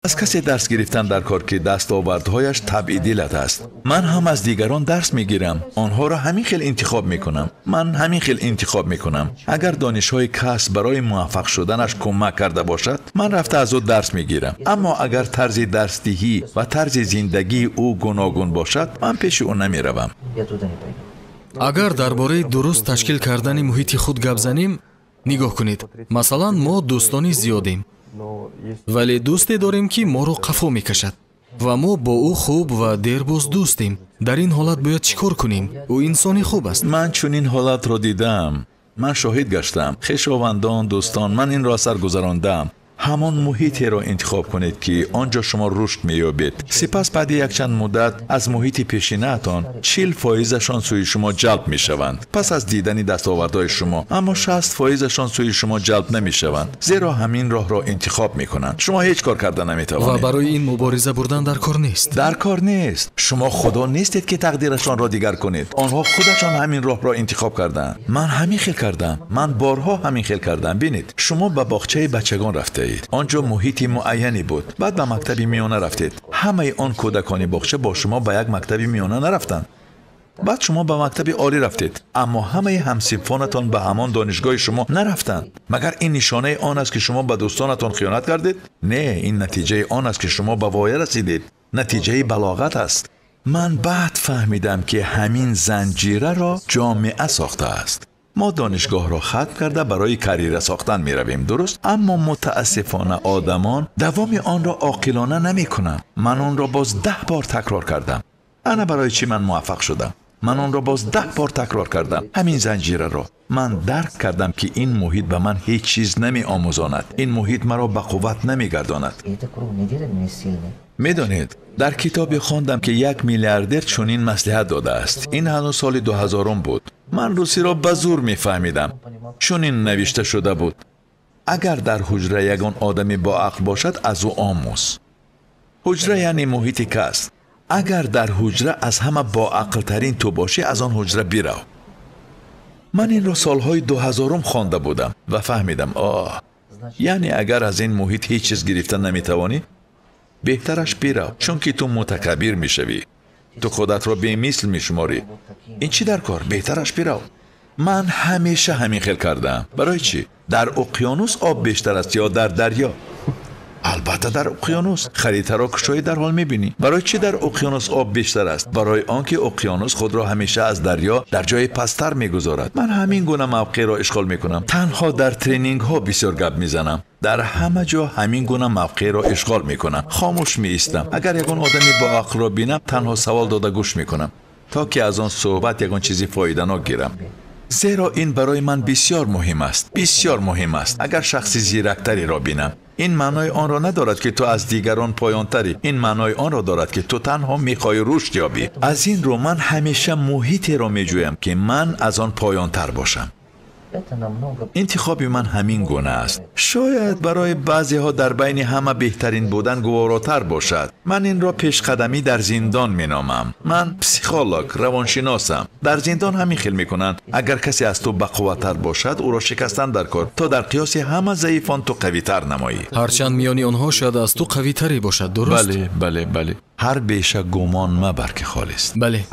از کسی درس گرفتن در کار که دستاوردهایش تبعیدی لد است. من هم از دیگران درس میگیرم. آنها را همین خیل انتخاب میکنم. من همین خیل انتخاب میکنم. اگر دانش‌های کسب برای موفق شدنش کمک کرده باشد، من رفته از او درس میگیرم. اما اگر طرز درسدهی و طرز زندگی او گوناگون باشد، من پیش او نمیروم. اگر درباره درست تشکیل کردن محیط خود گپ زنیم، نگاه کنید. مثلا ما دوستانی زیادیم. ولی دوستی داریم که ما رو قفو میکشد و ما با او خوب و دیرباز دوستیم. در این حالت باید چیکار کنیم؟ او انسانی خوب است. من چون این حالت را دیدم. من شاهد گشتم. خویشاوندان، دوستان، من این را سر گذراندم. همان محیطی را انتخاب کنید که آنجا شما رشد می‌یابید. سپس بعد یک چند مدت از محیط پیشینه‌تان 40% سوی شما جلب می‌شوند. پس از دیدن دستاوردهای شما، اما 60% سوی شما جلب نمی‌شوند. زیرا همین راه را انتخاب می‌کنند. شما هیچ کار کردن نمی‌توانید. و برای این مبارزه بردن در کار نیست. در کار نیست. شما خدا نیستید که تقدیرشان را دیگر کنید. آنها خودشان همین راه را انتخاب کردند. من همین خیل کردم. من بارها همین خیل کردم. ببینید، شما به باغچه بچگان رفتید. آنجا محیطی معینی بود. بعد به مکتب میانه رفتید. همه آن کودکان باغچه با شما به یک مکتب میانه نرفتند. بعد شما به مکتب عالی رفتید. اما همه همصنفانتان به همان دانشگاه شما نرفتند. مگر این نشانه آن است که شما به دوستانتان خیانت کردید؟ نه، این نتیجه آن است که شما به وای رسیدید. نتیجه بلاغت است. من بعد فهمیدم که همین زنجیره را جامعه ساخته است. ما دانشگاه را ختم کرده برای کریره ساختن می رویم، درست؟ اما متاسفانه آدمان دوام آن را عاقلانه نمی کنند. من آن را باز 10 بار تکرار کردم. انا برای چی من موفق شدم؟ من آن را باز 10 بار تکرار کردم. همین زنجیره را. من درک کردم که این محیط به من هیچ چیز نمی آموزاند. این محیط مرا به قوت نمی گرداند. میدانید، در کتابی خواندم که 1 میلیاردر چنین مصلحت داده است. این هنوز سال 2000 بود. من روسی را به زور میفهمیدم. چنین نوشته شده بود: اگر در حجره یگان آدمی با عقل باشد، از او آموز. حجره یعنی محیط کس. اگر در حجره از همه با عقل ترین تو باشی، از آن حجره بیرو. من این را سالهای 2000 خوانده بودم و فهمیدم یعنی اگر از این محیط هیچ چیز گرفتن نمیتوانی، بهترش بیرو، چون که تو متکبر میشوی. تو خودت را به مثل میشماری. این چی در کار؟ بهترش بیرو. من همیشه همین خیل کردم. برای چی؟ در اقیانوس آب بیشتر است یا در دریا؟ البته در اقیانوس. خریطه را کشایی در حال میبینی. برای چی در اقیانوس آب بیشتر است؟ برای آنکه اقیانوس خود را همیشه از دریا در جای پستر میگذارد. من همین گونه موقع را اشغال میکنم. تنها در ترینینگ ها بسیار گپ میزنم. در همه جا همین گونه موقع را اشغال میکنم. خاموش میایستم. اگر یگان آدمی با عقل را بینم، تنها سوال داده گوش میکنم تا که از آن صحبت یگان چیزی فایده‌ناک گیرم. زیرا این برای من بسیار مهم است. بسیار مهم است. اگر شخصی زیرکتری را بینم، این معنای آن را ندارد که تو از دیگران پایانتری. این معنای آن را دارد که تو تنها میخوای رشد یابی. از این رو من همیشه محیطی را میجویم که من از آن پایانتر باشم. انتخاب من همین گونه است. شاید برای بعضی ها در بین همه بهترین بودن گواراتر باشد. من این را پیشقدمی در زندان می نامم. من پسیخولوگ، روانشناسم. در زندان همین خیل می کنند اگر کسی از تو بقوتر باشد، او را شکستن در کار تا در قیاس همه ضعیفان تو قوی تر نمایی. هرچند میانی آنها شاید از تو قوی تری باشد، درست؟ بله. هر بیشه گمان مبر که خالص. بله.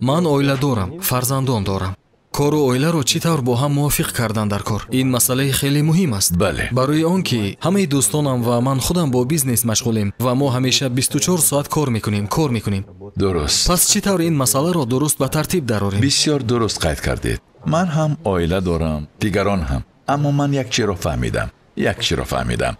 من اویله دارم، فرزندان دارم. کار و اویله رو چی طور با هم موافق کردن در کار؟ این مسئله خیلی مهم است. بله. برای آنکه همه دوستانم و من خودم با بیزنس مشغولیم و ما همیشه 24 ساعت کار میکنیم. درست. پس چی طور این مسئله رو درست به ترتیب دراریم؟ بسیار درست قید کردید. من هم اویله دارم، دیگران هم. اما من یک چی را فهمیدم.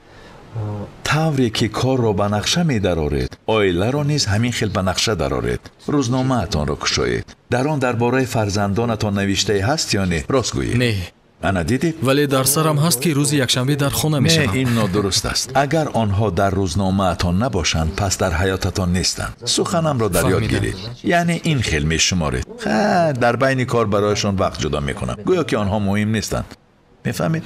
طوری که کار را به نقشه می درآورید، اویله را نیز همین خیل به نقشه درآورید. روزنامه اتان را کشایید. در آن درباره فرزندانتان نوشته هست یا نه؟ راست گویید. نه. انا دیدید؟ ولی در سرم هست که روز یکشنبه در خانه میشم. نه، این نادرست است. اگر آنها در روزنامه اتان نباشند، پس در حیاتتان نیستند. سخنم را در یاد گیرید. یعنی این خیل می شمارید. در بین کار برایشان وقت جدا میکنم، گویا که آنها مهم نیستند. میفهمید؟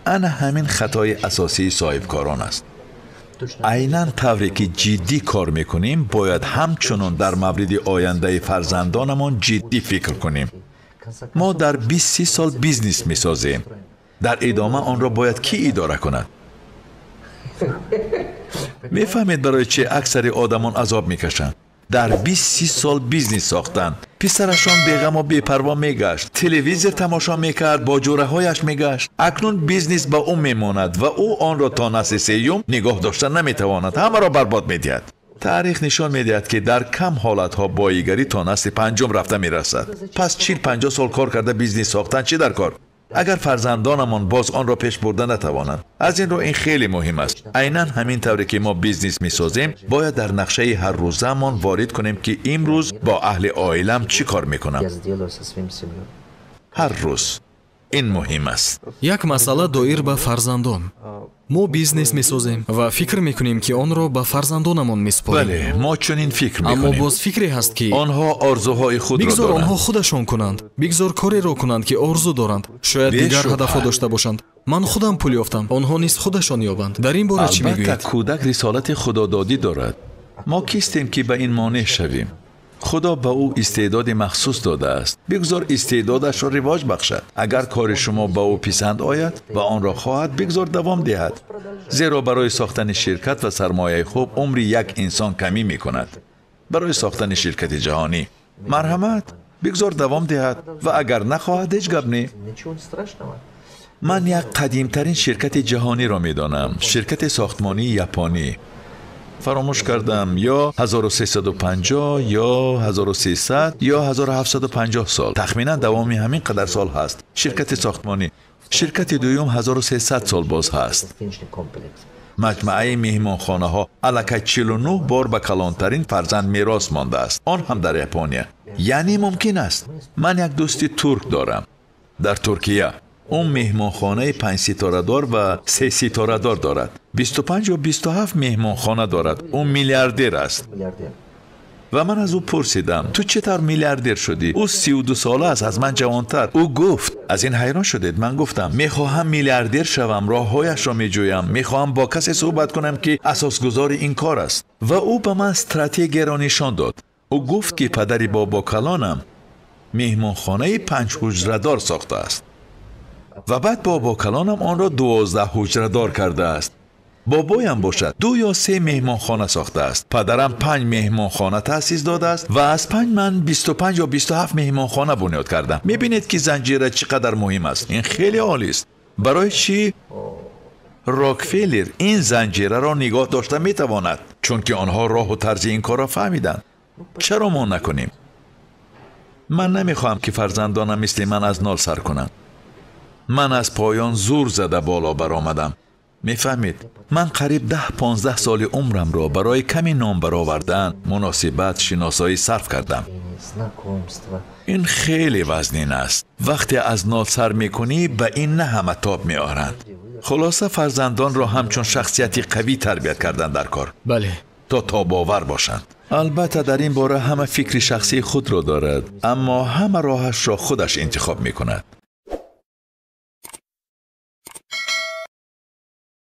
انا همین خطای اساسی صاحبکاران است. عیناً طوری که جدی کار میکنیم، باید همچنان در مورد آینده فرزندانمان جدی فکر کنیم. ما در 20-30 سال بیزنس میسازیم. در ادامه آن را باید کی اداره کند؟ میفهمید برای چه اکثر آدمان عذاب میکشن؟ در 20-30 سال بیزنس ساختن. پسرشان بیغم و بی‌پروا میگشت، تلویزیون تماشا میکرد، با جوره هایش میگشت. اکنون بیزنس با او میماند و او آن را تا نسل سیوم نگاه داشتن نمیتواند، همه را برباد میدهد. تاریخ نشان میدهد که در کم حالت ها باییگری تا نسل پنجم رفته میرسد. پس 40-50 سال کار کرده بیزنس ساختن چی در کار؟ اگر فرزندانمان باز آن را پیش برده نتوانند. از این رو این خیلی مهم است. عیناً همین طوری که ما بیزنس میسازیم باید در نقشه هر روزمان وارد کنیم که امروز با اهل عائلم چی کار میکنم. هر روز این مهم است. یک مسئله доир ба фарзандон. мо бизнес месозем ва фикр мекунем ки онро ба фарзандонамон меспорем. بله ما چنین فکر аммо میکنیم. боз фикре ҳаст ки آنها آرزوهای خود را бигзор онҳо دارند. худашон кунанд, бигзор кореро кунанд ки орзу доранд. шояд дигар бешубҳа. ҳадафҳо дошта бошанд. ман худам пул ёфтам, онҳо низ худашон ёбанд. дар ин бора чӣ البته мегӯед? کودک رسالت خدادادی دارد. ما کیستیم که به این مانع شویم؟ خدا به او استعداد مخصوص داده است. بگذار استعدادش را رواج بخشد. اگر کار شما به او پسند آید و آن را خواهد، بگذار دوام دهد. زیرا برای ساختن شرکت و سرمایه خوب عمر یک انسان کمی می کند. برای ساختن شرکت جهانی مرحمت، بگذار دوام دهد و اگر نخواهد هیچ گپ نی. من یک قدیمترین شرکت جهانی را می دانم. شرکت ساختمانی یپانی. فراموش کردم، یا 1350 یا 1300 یا 1750 سال. تخمینا دوامی همین قدر سال هست. شرکت ساختمانی. شرکت دوم 1300 سال باز هست. مجموعه مهمانخانه ها الکی 49 بار به کلانترین فرزند میراث مانده است. آن هم در ژاپن. یعنی ممکن است. من یک دوستی ترک دارم در ترکیه. اون مهمانخانه 5 ستاره دار و 3 ستاره دار دارد. 25 و 27 مهمانخانه دارد. اون میلیاردر است. و من از او پرسیدم تو چطور میلیاردر شدی؟ او 32 ساله است، از من جوانتر. او گفت از این حیران شدید. من گفتم میخواهم میلیاردر شوم، راههایش را میجویم، میخواهم با کسی صحبت کنم که اساسگذار این کار است. و او به من استراتژی را نشان داد. او گفت که پدری بابا کلانم مهمانخانه 5 حجره دار ساخته است و بعد بابا کلانم آن را 12 حجره دار کرده است. بابایم باشد 2 یا 3 مهمانخانه ساخته است. پدرم 5 مهمانخانه تأسیس داده است و از 5 من 25 یا 27 مهمانخانه بنیاد کردم. میبینید که زنجیره چقدر مهم است. این خیلی عالی است. برای چی راکفلر این زنجیره را نگاه داشته میتواند؟ چون که آنها راه و طرز این کار را فهمیدند. چرا ما نکنیم؟ من نمیخواهم که فرزندانم مثل من از نال سر کنند. من از پایان زور زده بالا برآمدم. میفهمید؟ من قریب 10-15 سال عمرم را برای کمی نام برآوردن، مناسبت، شناسایی صرف کردم. این خیلی وزنین است. وقتی از نال سر میکنی به این نه همه تاب میآرند. خلاصه فرزندان را همچون شخصیتی قوی تربیت کردن در کار. بله. تا تاب‌آور باشند. البته در این باره همه فکر شخصی خود را دارد، اما همه راهش را خودش انتخاب میکند.